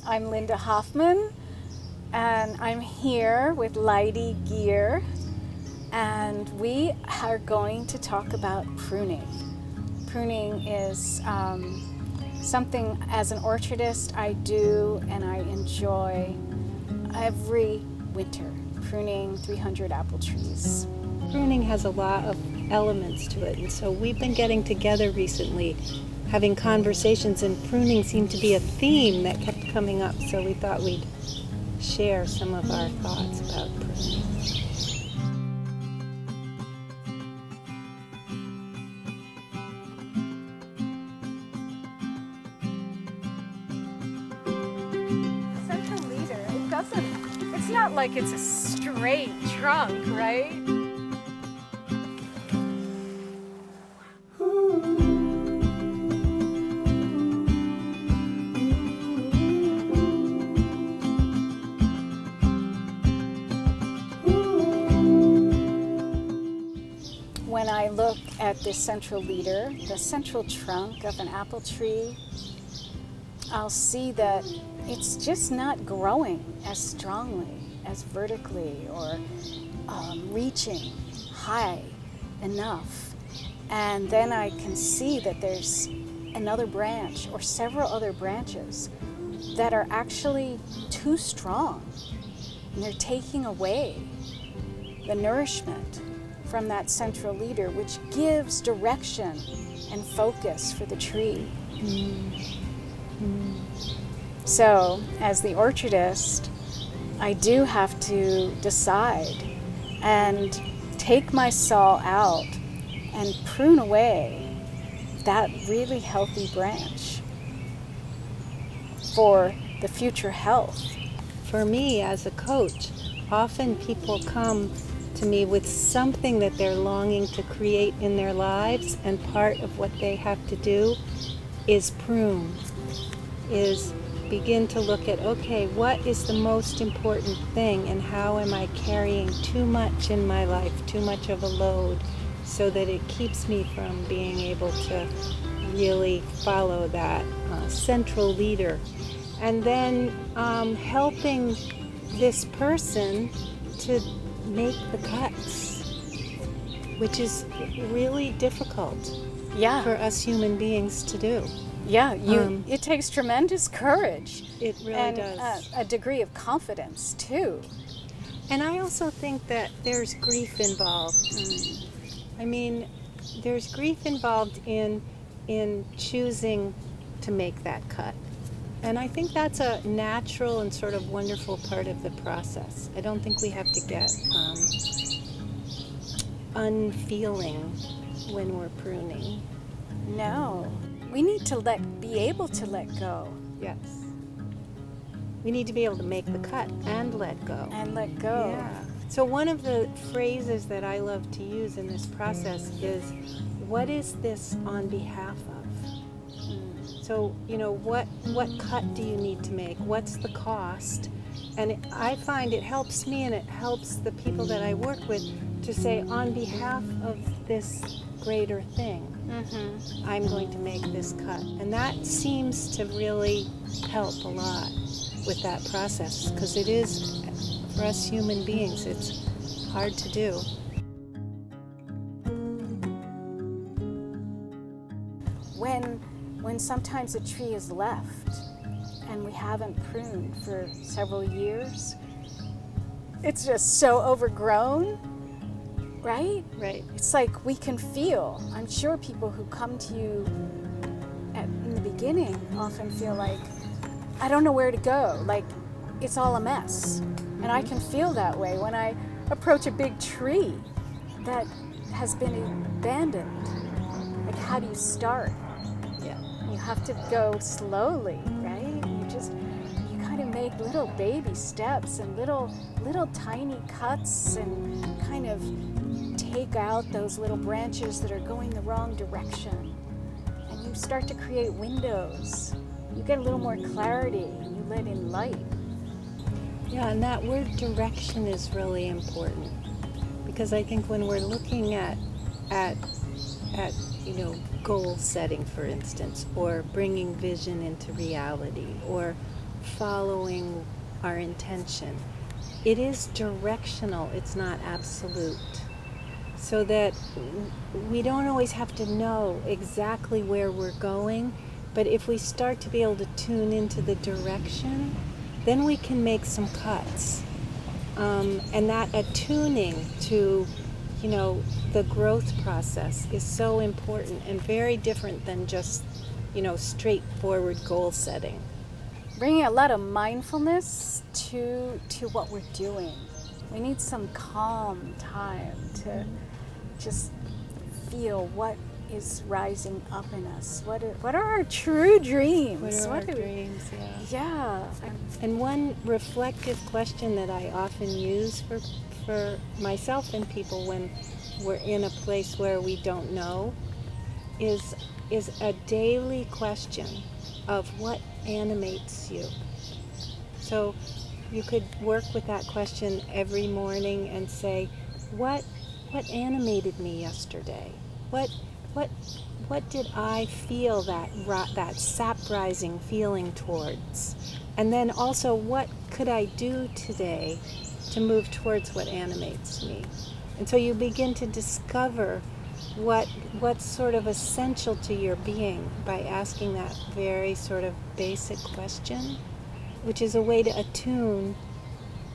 I'm Linda Hoffman, and I'm here with Lyedie, Geer, and we are going to talk about pruning. Pruning is something as an orchardist I do and I enjoy every winter, pruning 300 apple trees. Pruning has a lot of elements to it, and so we've been getting together recently, having conversations, and pruning seemed to be a theme that kept coming up, so we thought we'd share some of our thoughts about pruning. Central leader, it's not like it's a straight trunk, right? When I look at this central leader, the central trunk of an apple tree, I'll see that it's just not growing as strongly, as vertically, or reaching high enough. And then I can see that there's another branch or several other branches that are actually too strong, and they're taking away the nourishment from that central leader, which gives direction and focus for the tree. So, as the orchardist, I do have to decide and take my saw out and prune away that really healthy branch for the future health. For me, as a coach, often people come to me with something that they're longing to create in their lives, and part of what they have to do is prune, is begin to look at, okay, what is the most important thing, and how am I carrying too much in my life, too much of a load, so that it keeps me from being able to really follow that central leader. And then helping this person to make the cuts, which is really difficult for us human beings to do. Yeah, it takes tremendous courage. It really does. And a degree of confidence, too. And I also think that there's grief involved. I mean, there's grief involved in choosing to make that cut. And I think that's a natural and sort of wonderful part of the process. I don't think we have to get unfeeling when we're pruning. No. We need to be able to let go. Yes. We need to be able to make the cut and let go. And let go. Yeah. So one of the phrases that I love to use in this process is, what is this on behalf of? So, what cut do you need to make? What's the cost? And I find it helps me, and it helps the people that I work with, to say, on behalf of this greater thing, I'm going to make this cut. And that seems to really help a lot with that process, because it is, for us human beings, it's hard to do. When sometimes a tree is left and we haven't pruned for several years, it's just so overgrown, right? Right. It's like we can feel, I'm sure people who come to you in the beginning often feel like, I don't know where to go, like it's all a mess. And I can feel that way when I approach a big tree that has been abandoned. Like, how do you start? You have to go slowly, right? You kind of make little baby steps and little tiny cuts, and kind of take out those little branches that are going the wrong direction. And you start to create windows. You get a little more clarity, and you let in light. Yeah, and that word direction is really important, because I think when we're looking at goal setting, for instance, or bringing vision into reality, or following our intention. It is directional, it's not absolute. So that we don't always have to know exactly where we're going, but if we start to be able to tune into the direction, then we can make some cuts. And that attuning to, the growth process is so important and very different than just, straightforward goal setting. Bringing a lot of mindfulness to what we're doing. We need some calm time to just feel what is rising up in us. What are our true dreams? What are our dreams? Yeah. And one reflective question that I often use for myself and people when we're in a place where we don't know is a daily question of what animates you. So you could work with that question every morning and say, what animated me yesterday? What did I feel that sap rising feeling towards? And then also, what could I do today to move towards what animates me? And so you begin to discover what's sort of essential to your being by asking that very sort of basic question, which is a way to attune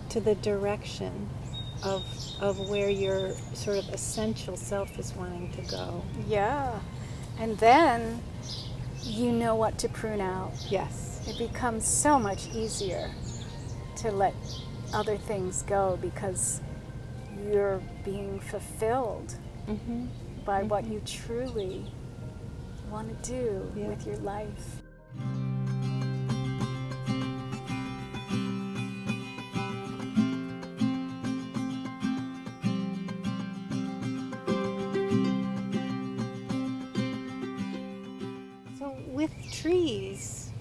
to the direction of where your sort of essential self is wanting to go. Yeah. And then you know what to prune out. Yes. It becomes so much easier to let other things go because you're being fulfilled by what you truly want to do with your life. So with trees,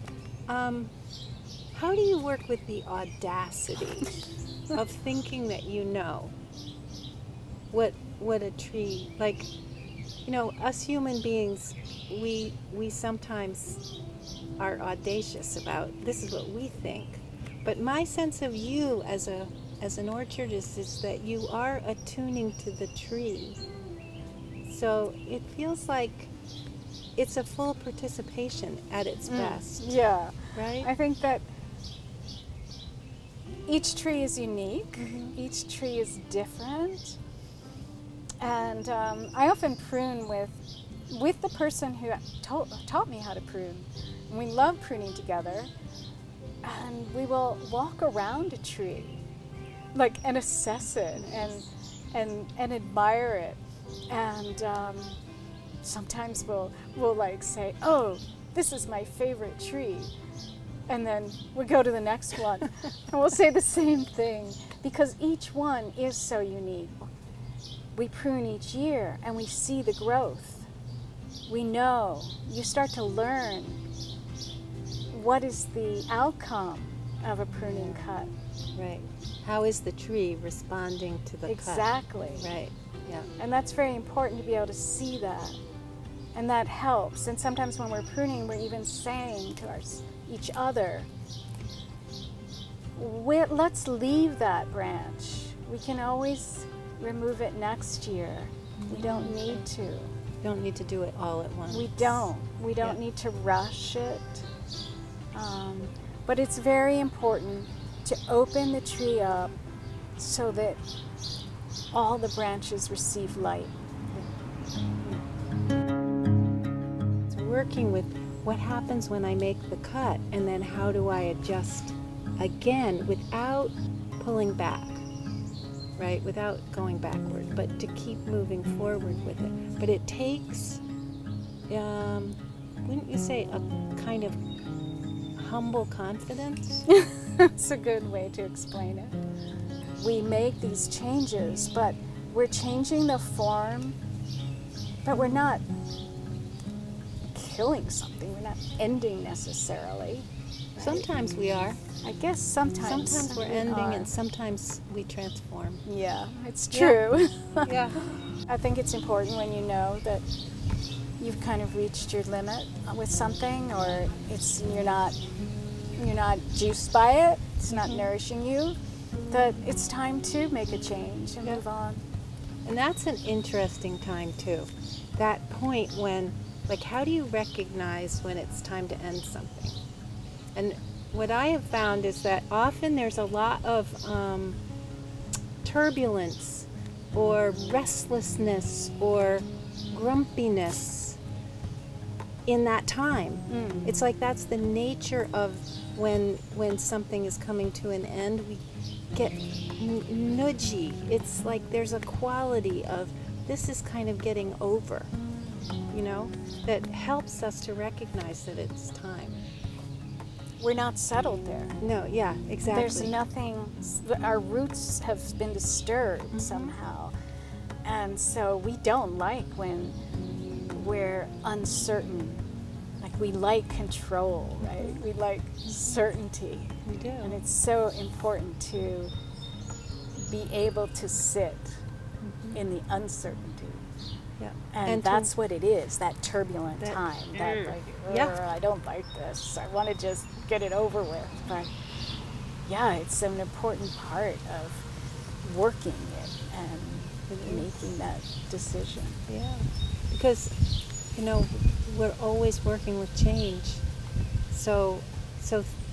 how do you work with the audacity of thinking that you know what a tree, like, us human beings, we sometimes are audacious about this is what we think. But my sense of you as an orchardist is that you are attuning to the tree. So it feels like it's a full participation at its best. Yeah. Right? I think that each tree is unique. Each tree is different. And I often prune with the person who taught me how to prune. And we love pruning together. And we will walk around a tree, and assess it and admire it. And sometimes we'll say, "Oh, this is my favorite tree," and then we'll go to the next one and we'll say the same thing because each one is so unique. We prune each year and we see the growth. We know. You start to learn what is the outcome of a pruning cut. Right. How is the tree responding to the cut? Exactly. Right. Yeah. And that's very important to be able to see that. And that helps. And sometimes when we're pruning, we're even saying to each other, let's leave that branch. We can always remove it next year. We don't need to. You don't need to do it all at once. We don't. We don't need to rush it. But it's very important to open the tree up so that all the branches receive light. So working with what happens when I make the cut, and then how do I adjust again without pulling back, right? Without going backward, but to keep moving forward with it. But it takes, wouldn't you say, a kind of humble confidence? That's a good way to explain it. We make these changes, but we're changing the form, but we're not killing something. We're not ending necessarily. Right? Sometimes we are. I guess sometimes. Sometimes we're ending and sometimes we transform. Yeah, it's true. Yeah. I think it's important when you know that you've kind of reached your limit with something, or you're you're not juiced by it, it's not nourishing you, that it's time to make a change and move on. And that's an interesting time too. That point when, like, how do you recognize when it's time to end something? And what I have found is that often there's a lot of turbulence or restlessness or grumpiness in that time. It's like that's the nature of when something is coming to an end. We get nudgy. It's like there's a quality of this is kind of getting over, you know, that helps us to recognize that it's time. We're not settled there. No, yeah, exactly. There's nothing, our roots have been disturbed somehow. And so we don't like when we're uncertain. Like we like control, right? We like certainty. We do. And it's so important to be able to sit in the uncertainty. Yeah. And that's what it is, that turbulent time. That like, Yeah. I don't like this. I want to just get it over with. But yeah, it's an important part of working it and making that decision. Yeah. Because, you know, we're always working with change. So,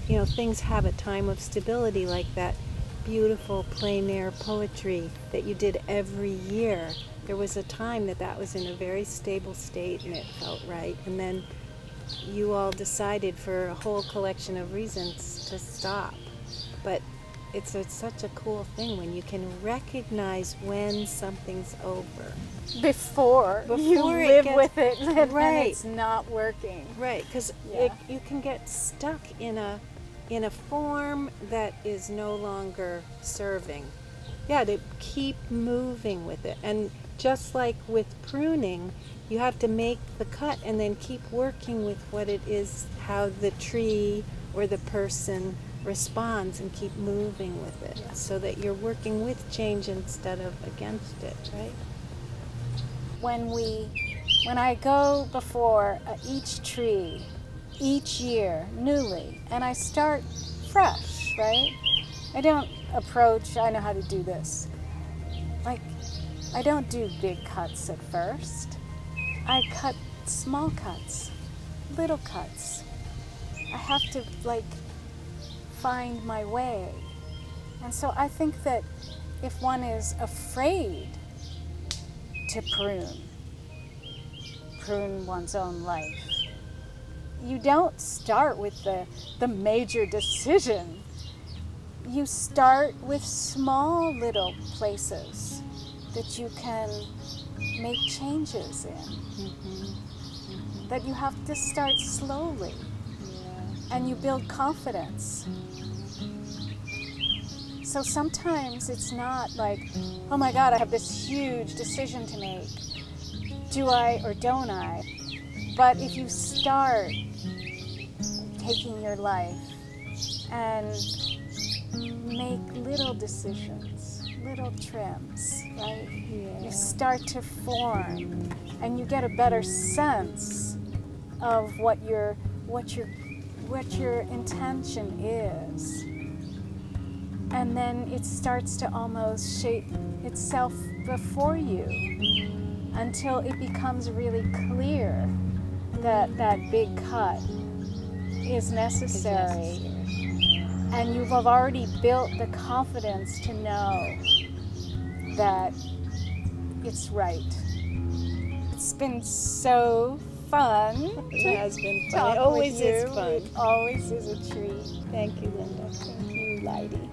you know, things have a time of stability, like that beautiful plein air poetry that you did every year. There was a time that was in a very stable state and it felt right. And then you all decided for a whole collection of reasons to stop. But it's such a cool thing when you can recognize when something's over. Before you live with it and it's not working. Right, because you can get stuck in a form that is no longer serving. Yeah, to keep moving with it. And just like with pruning, you have to make the cut and then keep working with what it is, how the tree or the person responds, and keep moving with it, so that you're working with change instead of against it, right? When I go before each tree, each year, newly, and I start fresh, right? I don't approach, I know how to do this. Like, I don't do big cuts at first. I cut small cuts, little cuts. I have to, like, find my way. And so I think that if one is afraid to prune one's own life, you don't start with the major decision. You start with small little places that you can make changes in. That you have to start slowly. And you build confidence. So sometimes it's not like, oh my God, I have this huge decision to make. Do I or don't I? But if you start taking your life and make little decisions, little trims, right? Yeah. You start to form, and you get a better sense of what your intention is. And then it starts to almost shape itself before you until it becomes really clear that that big cut is necessary. And you've already built the confidence to know that it's right. It's been so fun. It has been fun. It always is fun. It always is a treat. Thank you, Linda. Thank you, Lyedie.